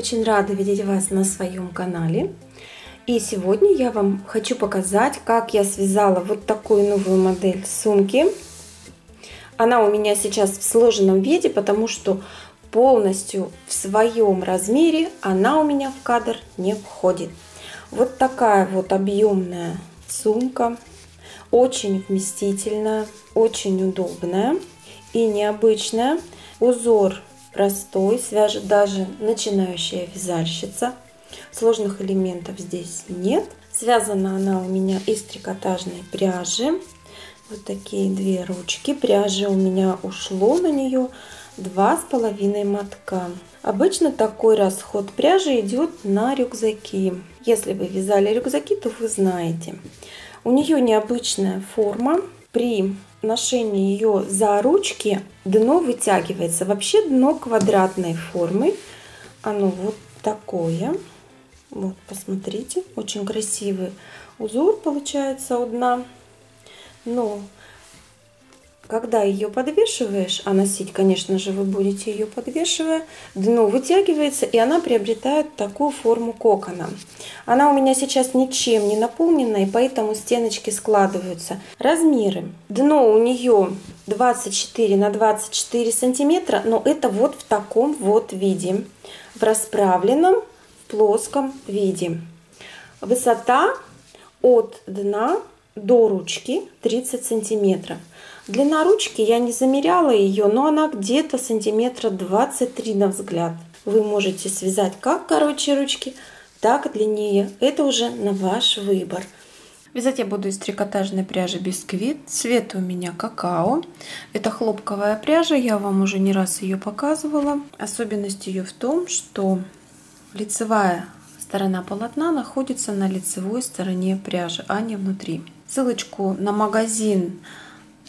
очень рада видеть вас на своем канале. И сегодня я вам хочу показать, как я связала вот такую новую модель сумки. Она у меня сейчас в сложенном виде, потому что полностью в своем размере она у меня в кадр не входит. Вот такая вот объемная сумка, очень вместительная, очень удобная и необычная. Узор простой, свяжет даже начинающая вязальщица. Сложных элементов здесь нет. Связана она у меня из трикотажной пряжи. Вот такие две ручки. Пряжи у меня ушло на нее 2,5 мотка. Обычно такой расход пряжи идет на рюкзаки. Если вы вязали рюкзаки, то вы знаете. У нее необычная форма. При ношении ее за ручки дно вытягивается. Вообще дно квадратной формы. Оно вот такое. Вот, посмотрите. Очень красивый узор получается у дна. Но когда ее подвешиваешь, а носить, конечно же, вы будете ее подвешивая, дно вытягивается, и она приобретает такую форму кокона. Она у меня сейчас ничем не наполнена, и поэтому стеночки складываются. Размеры. Дно у нее 24 на 24 сантиметра, но это вот в таком вот виде. В расправленном, в плоском виде. Высота от дна до ручки 30 сантиметров. Длина ручки я не замеряла ее, но она где-то сантиметра 23 на взгляд. Вы можете связать как короче ручки, так и длиннее. Это уже на ваш выбор. Вязать я буду из трикотажной пряжи бисквит. Цвет у меня какао. Это хлопковая пряжа, я вам уже не раз ее показывала. Особенность ее в том, что лицевая сторона полотна находится на лицевой стороне пряжи, а не внутри. Ссылочку на магазин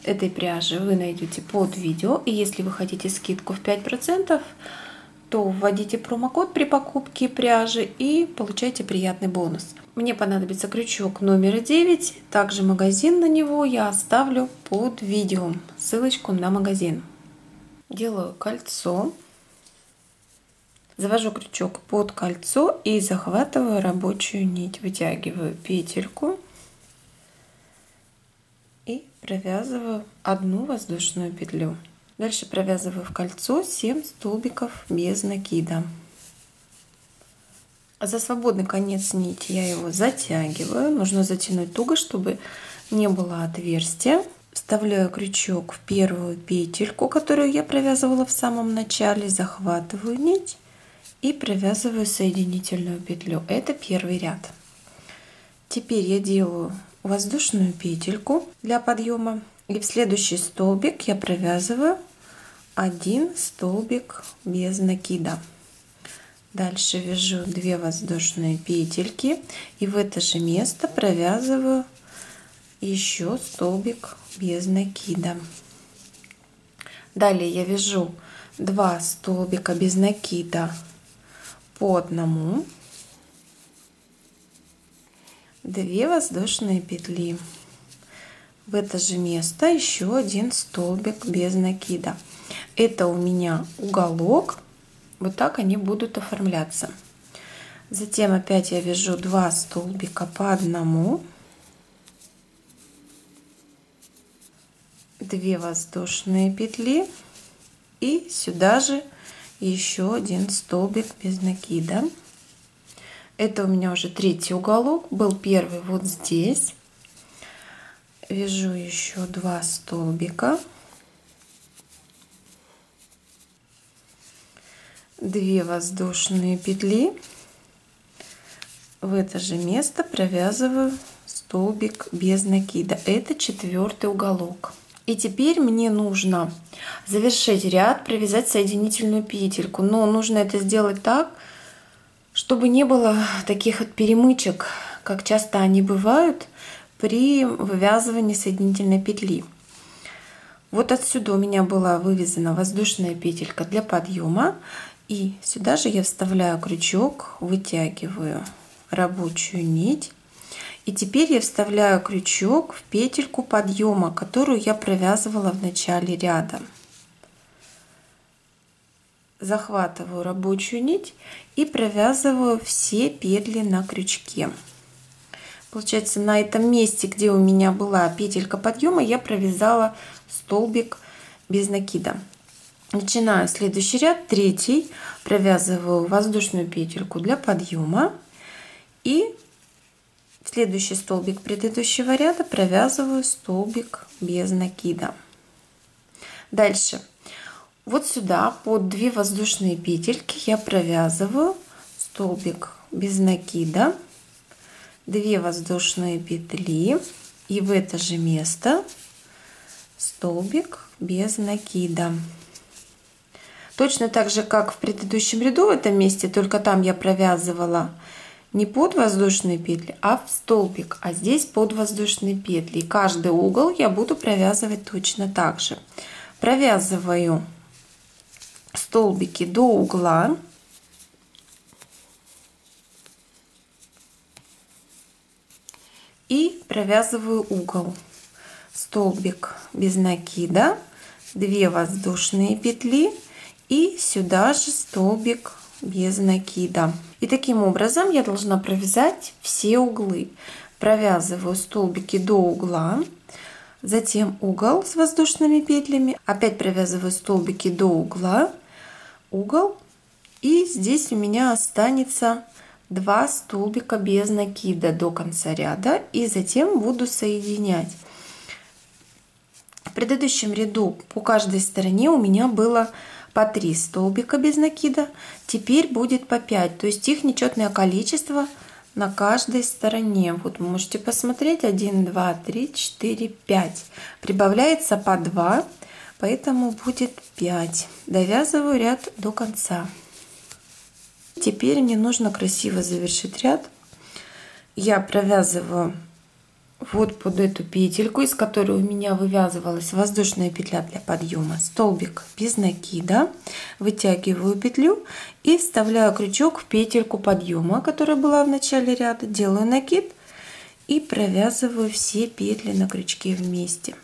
этой пряжи вы найдете под видео. И если вы хотите скидку в 5%, то вводите промокод при покупке пряжи и получайте приятный бонус. Мне понадобится крючок номер 9. Также магазин на него я оставлю под видео. Ссылочку на магазин. Делаю кольцо. Завожу крючок под кольцо и захватываю рабочую нить. Вытягиваю петельку. И провязываю одну воздушную петлю. Дальше провязываю в кольцо 7 столбиков без накида. За свободный конец нити я его затягиваю. Нужно затянуть туго, чтобы не было отверстия. Вставляю крючок в первую петельку, которую я провязывала в самом начале. Захватываю нить и провязываю соединительную петлю. Это первый ряд. Теперь я делаю воздушную петельку для подъема, и в следующий столбик я провязываю 1 столбик без накида. Дальше вяжу 2 воздушные петельки и в это же место провязываю еще столбик без накида. Далее я вяжу 2 столбика без накида по одному, 2 воздушные петли. В это же место еще 1 столбик без накида. Это у меня уголок. Вот так они будут оформляться. Затем опять я вяжу 2 столбика по одному, 2 воздушные петли и сюда же еще 1 столбик без накида. Это у меня уже третий уголок, был первый вот здесь. Вяжу еще 2 столбика, 2 воздушные петли. В это же место провязываю столбик без накида. Это четвертый уголок. И теперь мне нужно завершить ряд, провязать соединительную петельку. Но нужно это сделать так, чтобы не было таких вот перемычек, как часто они бывают при вывязывании соединительной петли. Вот отсюда у меня была вывязана воздушная петелька для подъема. И сюда же я вставляю крючок, вытягиваю рабочую нить. И теперь я вставляю крючок в петельку подъема, которую я провязывала в начале ряда. захватываю рабочую нить и провязываю все петли на крючке. Получается, на этом месте, где у меня была петелька подъема, я провязала столбик без накида. Начинаю следующий ряд, третий, провязываю воздушную петельку для подъема и в следующий столбик предыдущего ряда провязываю столбик без накида. Дальше вот сюда под 2 воздушные петельки я провязываю столбик без накида, 2 воздушные петли и в это же место столбик без накида. Точно так же, как в предыдущем ряду в этом месте, только там я провязывала не под воздушные петли, а в столбик, а здесь под воздушные петли. И каждый угол я буду провязывать точно так же. Провязываю столбики до угла. И провязываю угол. Столбик без накида, 2 воздушные петли и сюда же столбик без накида. И таким образом я должна провязать все углы. Провязываю столбики до угла, затем угол с воздушными петлями, опять провязываю столбики до угла, угол, и здесь у меня останется 2 столбика без накида до конца ряда, и затем буду соединять. В предыдущем ряду по каждой стороне у меня было по 3 столбика без накида, теперь будет по 5, то есть их нечетное количество на каждой стороне. Вот вы можете посмотреть: 1, 2, 3, 4, 5. Прибавляется по 2, поэтому будет 5. Довязываю ряд до конца. Теперь мне нужно красиво завершить ряд. Я провязываю вот под эту петельку, из которой у меня вывязывалась воздушная петля для подъема, столбик без накида, вытягиваю петлю и вставляю крючок в петельку подъема, которая была в начале ряда, делаю накид и провязываю все петли на крючке вместе.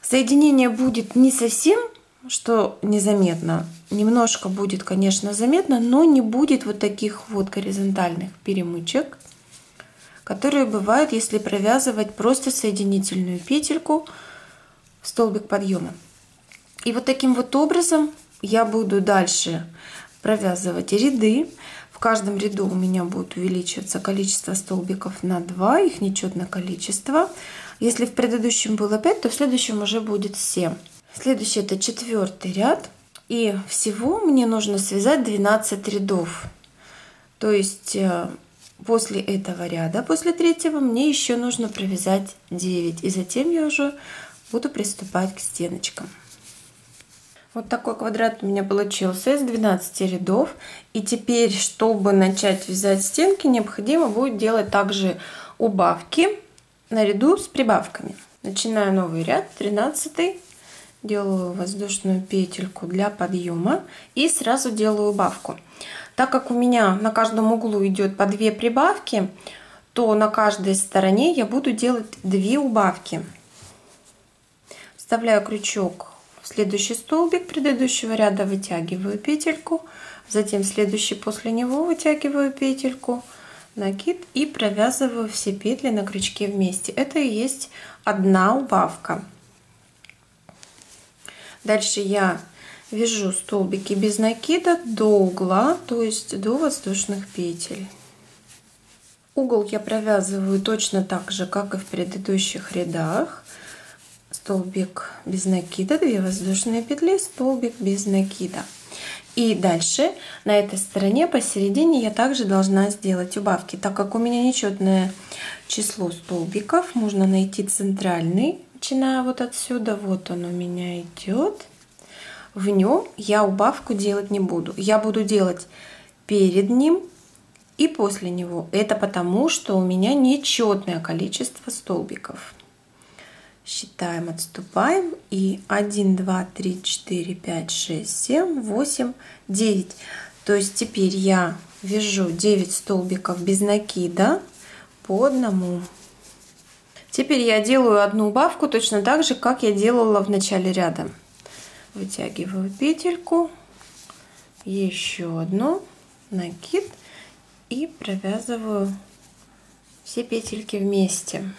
Соединение будет не совсем, что незаметно, немножко будет, конечно, заметно, но не будет вот таких вот горизонтальных перемычек, которые бывают, если провязывать просто соединительную петельку в столбик подъема. И вот таким вот образом я буду дальше провязывать ряды. В каждом ряду у меня будет увеличиваться количество столбиков на 2, их нечетное количество. Если в предыдущем было 5, то в следующем уже будет 7. Следующий — это 4-й ряд. И всего мне нужно связать 12 рядов. То есть после этого ряда, после 3-го, мне еще нужно провязать 9. И затем я уже буду приступать к стеночкам. Вот такой квадрат у меня получился из 12 рядов. И теперь, чтобы начать вязать стенки, необходимо будет делать также убавки наряду с прибавками. Начинаю новый ряд, 13-й. Делаю воздушную петельку для подъема и сразу делаю убавку. Так как у меня на каждом углу идет по 2 прибавки, то на каждой стороне я буду делать 2 убавки. Вставляю крючок в следующий столбик предыдущего ряда, вытягиваю петельку, затем следующий после него вытягиваю петельку, накид и провязываю все петли на крючке вместе. Это и есть одна убавка. Дальше я вяжу столбики без накида до угла, то есть до воздушных петель. Угол я провязываю точно так же, как и в предыдущих рядах. Столбик без накида, 2 воздушные петли, столбик без накида. И дальше на этой стороне посередине я также должна сделать убавки. Так как у меня нечетное число столбиков, можно найти центральный. Начиная вот отсюда, вот он у меня идет. В нем я убавку делать не буду. Я буду делать перед ним и после него. Это потому, что у меня нечетное количество столбиков. Считаем, отступаем. И 1, 2, 3, 4, 5, 6, 7, 8, 9. То есть теперь я вяжу 9 столбиков без накида по одному. Теперь я делаю одну убавку точно так же, как я делала в начале ряда. Вытягиваю петельку, еще одну, накид, и провязываю все петельки вместе.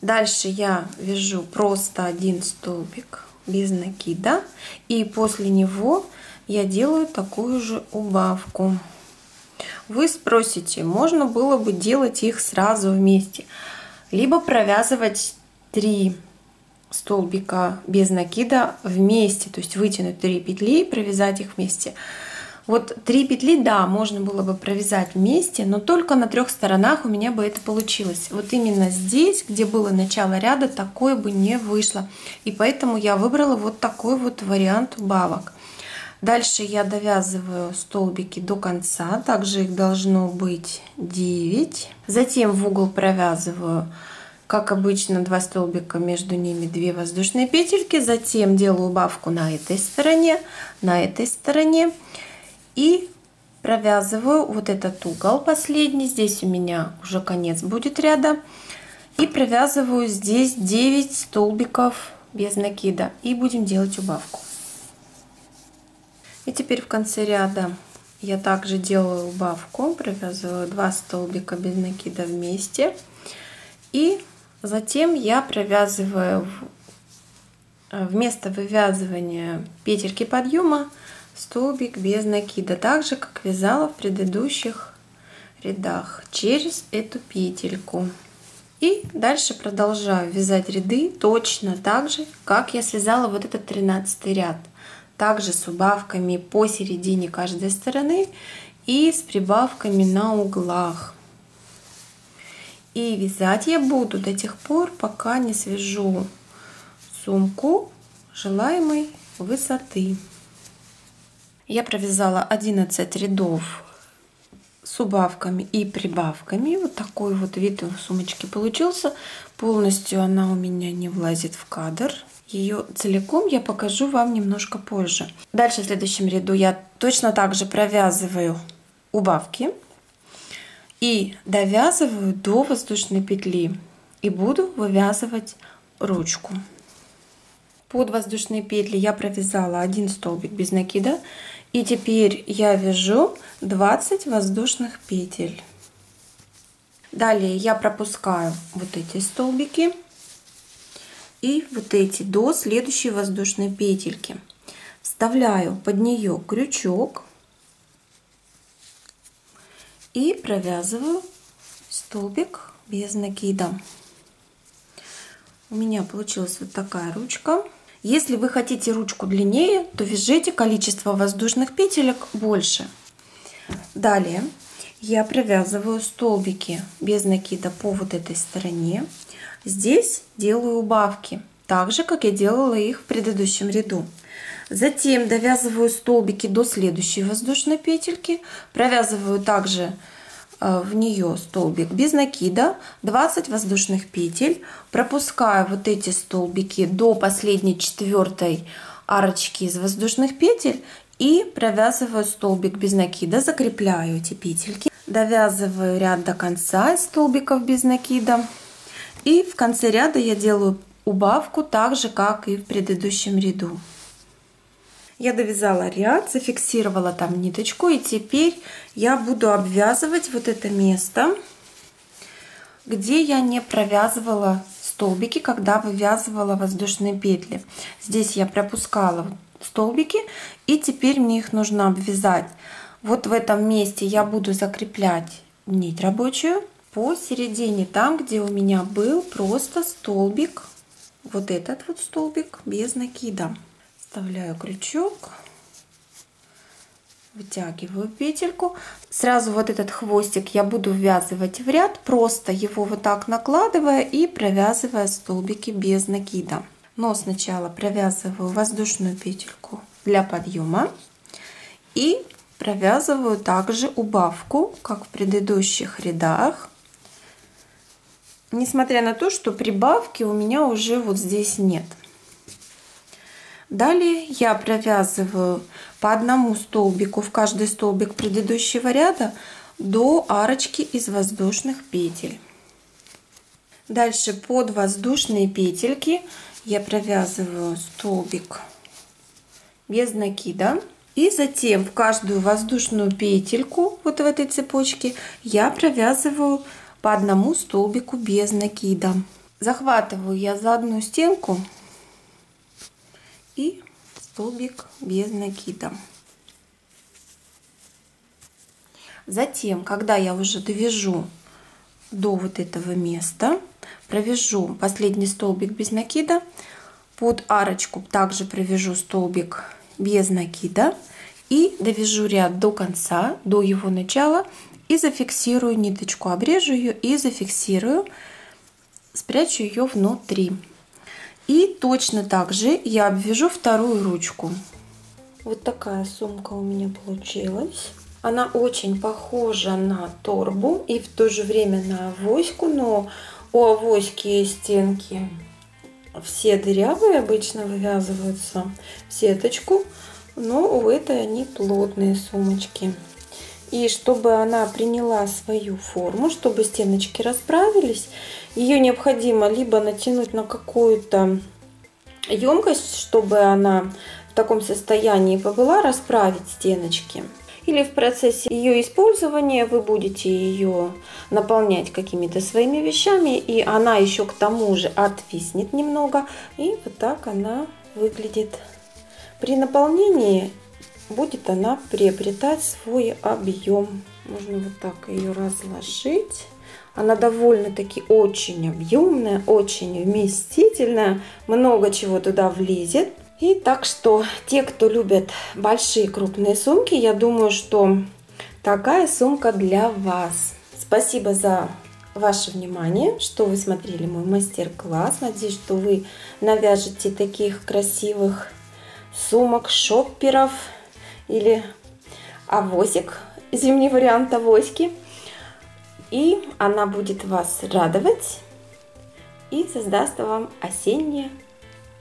Дальше я вяжу просто один столбик без накида, и после него я делаю такую же убавку. Вы спросите, можно было бы делать их сразу вместе, либо провязывать 3 столбика без накида вместе, то есть вытянуть 3 петли и провязать их вместе. Вот 3 петли, да, можно было бы провязать вместе, но только на 3 сторонах у меня бы это получилось. Вот именно здесь, где было начало ряда, такое бы не вышло. И поэтому я выбрала вот такой вот вариант убавок. Дальше я довязываю столбики до конца, также их должно быть 9. Затем в угол провязываю, как обычно, 2 столбика, между ними 2 воздушные петельки. Затем делаю убавку на этой стороне, и провязываю вот этот угол последний. Здесь у меня уже конец будет ряда. И провязываю здесь 9 столбиков без накида. И будем делать убавку. И теперь в конце ряда я также делаю убавку. Провязываю 2 столбика без накида вместе. И затем я провязываю вместо вывязывания петельки подъема столбик без накида, так же как вязала в предыдущих рядах, через эту петельку. И дальше продолжаю вязать ряды точно так же, как я связала вот этот 13 ряд, также с убавками посередине каждой стороны и с прибавками на углах. И вязать я буду до тех пор, пока не свяжу сумку желаемой высоты. Я провязала 11 рядов с убавками и прибавками. Вот такой вот вид у сумочки получился. Полностью она у меня не влазит в кадр. Ее целиком я покажу вам немножко позже. Дальше в следующем ряду я точно так же провязываю убавки и довязываю до воздушной петли. И буду вывязывать ручку. Под воздушные петли я провязала 1 столбик без накида. И теперь я вяжу 20 воздушных петель. Далее я пропускаю вот эти столбики и вот эти до следующей воздушной петельки. Вставляю под нее крючок и провязываю столбик без накида. У меня получилась вот такая ручка. Если вы хотите ручку длиннее, то вяжите количество воздушных петелек больше. Далее я провязываю столбики без накида по вот этой стороне. Здесь делаю убавки, так же, как я делала их в предыдущем ряду. Затем довязываю столбики до следующей воздушной петельки, провязываю также в нее столбик без накида, 20 воздушных петель, пропускаю вот эти столбики до последней 4 арочки из воздушных петель и провязываю столбик без накида, закрепляю эти петельки, довязываю ряд до конца из столбиков без накида, и в конце ряда я делаю убавку так же, как и в предыдущем ряду. Я довязала ряд, зафиксировала там ниточку, и теперь я буду обвязывать вот это место, где я не провязывала столбики, когда вывязывала воздушные петли. Здесь я пропускала столбики, и теперь мне их нужно обвязать. Вот в этом месте я буду закреплять нить рабочую посередине, там, где у меня был просто столбик, вот этот вот столбик без накида. Вставляю крючок, вытягиваю петельку. Сразу вот этот хвостик я буду ввязывать в ряд, просто его вот так накладывая и провязывая столбики без накида. Но сначала провязываю воздушную петельку для подъема и провязываю также убавку, как в предыдущих рядах. Несмотря на то, что прибавки у меня уже вот здесь нет. Далее я провязываю по одному столбику в каждый столбик предыдущего ряда до арочки из воздушных петель. Дальше под воздушные петельки я провязываю столбик без накида. И затем в каждую воздушную петельку вот в этой цепочке я провязываю по одному столбику без накида. Захватываю я за одну стенку и столбик без накида. Затем, когда я уже довяжу до вот этого места, провяжу последний столбик без накида, под арочку также провяжу столбик без накида и довяжу ряд до конца, до его начала, и зафиксирую ниточку, обрежу ее и зафиксирую, спрячу ее внутри. И точно так же я обвяжу вторую ручку. Вот такая сумка у меня получилась. Она очень похожа на торбу и в то же время на авоську, но у авоськи стенки все дырявые, обычно вывязываются в сеточку, но у этой они плотные сумочки. И чтобы она приняла свою форму, чтобы стеночки расправились, ее необходимо либо натянуть на какую-то емкость, чтобы она в таком состоянии побыла, расправить стеночки. Или в процессе ее использования вы будете ее наполнять какими-то своими вещами, и она еще к тому же отвиснет немного, и вот так она выглядит. При наполнении будет она приобретать свой объем. Можно вот так ее разложить. Она довольно-таки очень объемная, очень вместительная, много чего туда влезет. И так что те, кто любят большие крупные сумки, я думаю, что такая сумка для вас. Спасибо за ваше внимание, что вы смотрели мой мастер-класс. Надеюсь, что вы навяжете таких красивых сумок, шопперов или авосик, зимний вариант авоськи. И она будет вас радовать и создаст вам осеннее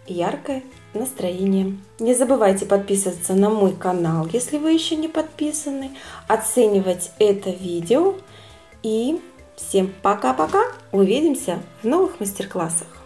яркое настроение. Не забывайте подписываться на мой канал, если вы еще не подписаны, оценивать это видео. И всем пока-пока! Увидимся в новых мастер-классах.